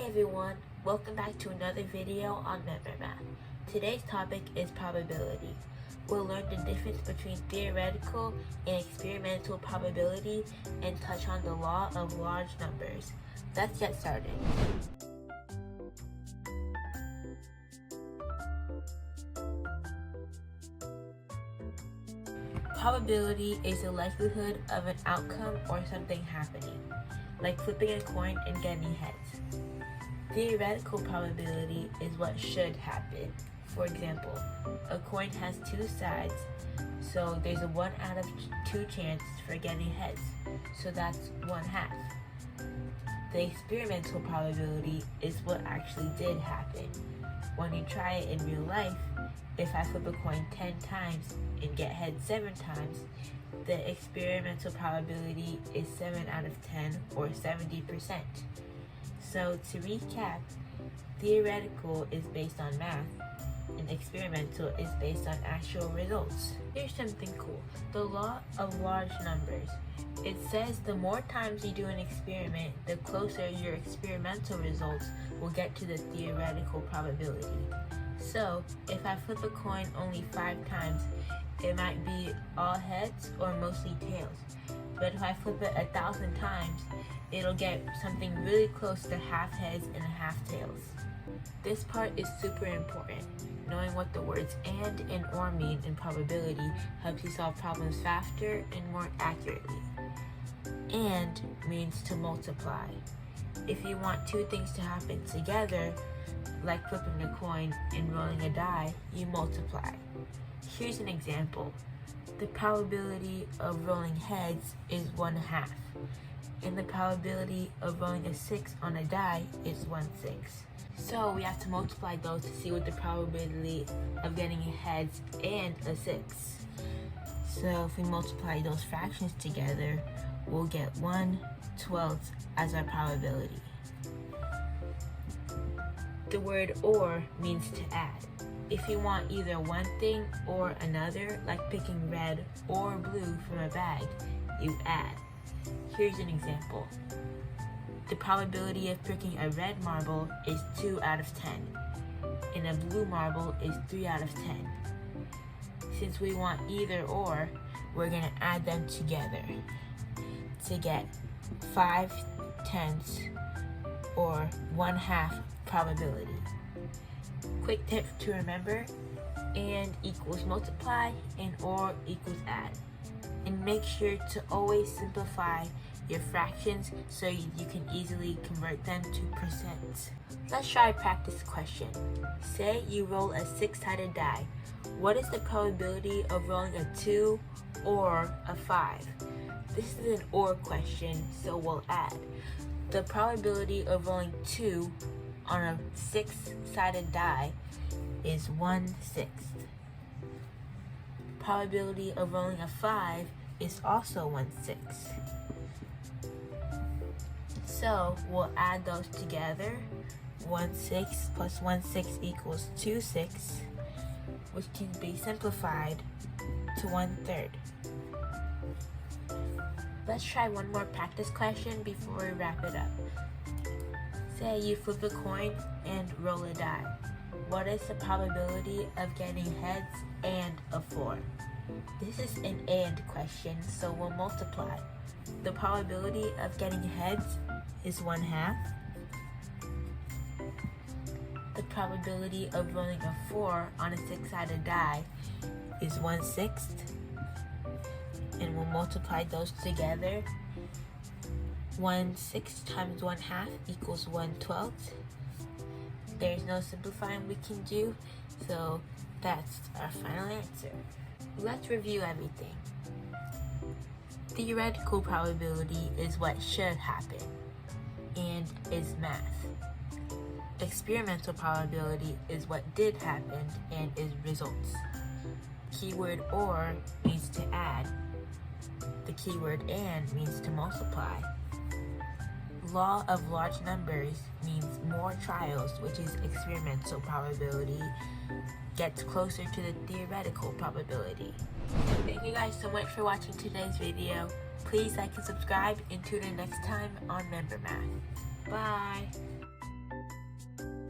Hey everyone, welcome back to another video on Member Math. Today's topic is probability. We'll learn the difference between theoretical and experimental probability and touch on the law of large numbers. Let's get started. Probability is the likelihood of an outcome or something happening, like flipping a coin and getting heads. Theoretical probability is what should happen. For example, a coin has two sides, so there's a 1 out of 2 chance for getting heads, so that's 1/2. The experimental probability is what actually did happen. When you try it in real life, if I flip a coin 10 times and get heads 7 times, the experimental probability is 7 out of 10 or 70%. So to recap, theoretical is based on math and experimental is based on actual results. Here's something cool, the law of large numbers. It says the more times you do an experiment, the closer your experimental results will get to the theoretical probability. So if I flip a coin only 5 times, it might be all heads or mostly tails. But if I flip it 1,000 times, it'll get something really close to half heads and half tails. This part is super important. Knowing what the words and or mean in probability helps you solve problems faster and more accurately. And means to multiply. If you want two things to happen together, like flipping a coin and rolling a die, you multiply. Here's an example. The probability of rolling heads is 1/2, and the probability of rolling a 6 on a die is 1/6. So we have to multiply those to see what the probability of getting heads and a 6. So if we multiply those fractions together, we'll get 1/12 as our probability. The word or means to add. If you want either one thing or another, like picking red or blue from a bag, you add. Here's an example. The probability of picking a red marble is 2 out of 10, and a blue marble is 3 out of 10. Since we want either or, we're going to add them together to get 5/10 or 1/2 probability. Quick tip to remember, and equals multiply and or equals add. And make sure to always simplify your fractions so you can easily convert them to percents. Let's try a practice question. Say you roll a 6-sided die. What is the probability of rolling a 2 or a 5? This is an or question, so we'll add. The probability of rolling 2 on a 6-sided die is 1/6. Probability of rolling a 5 is also 1/6. So we'll add those together. 1/6 plus 1/6 equals 2/6, which can be simplified to 1/3. Let's try one more practice question before we wrap it up. Say you flip a coin and roll a die. What is the probability of getting heads and a 4? This is an and question, so we'll multiply. The probability of getting heads is 1/2. The probability of rolling a 4 on a 6-sided die is 1/6. And we'll multiply those together. 1/6 times 1/2 equals 1/12. There's no simplifying we can do, so that's our final answer. Let's review everything. Theoretical probability is what should happen and is math. Experimental probability is what did happen and is results. Keyword or means to add. The keyword and means to multiply. Law of large numbers means more trials, which is experimental probability, gets closer to the theoretical probability. Thank you guys so much for watching today's video. Please like and subscribe and tune in next time on Member Math. Bye!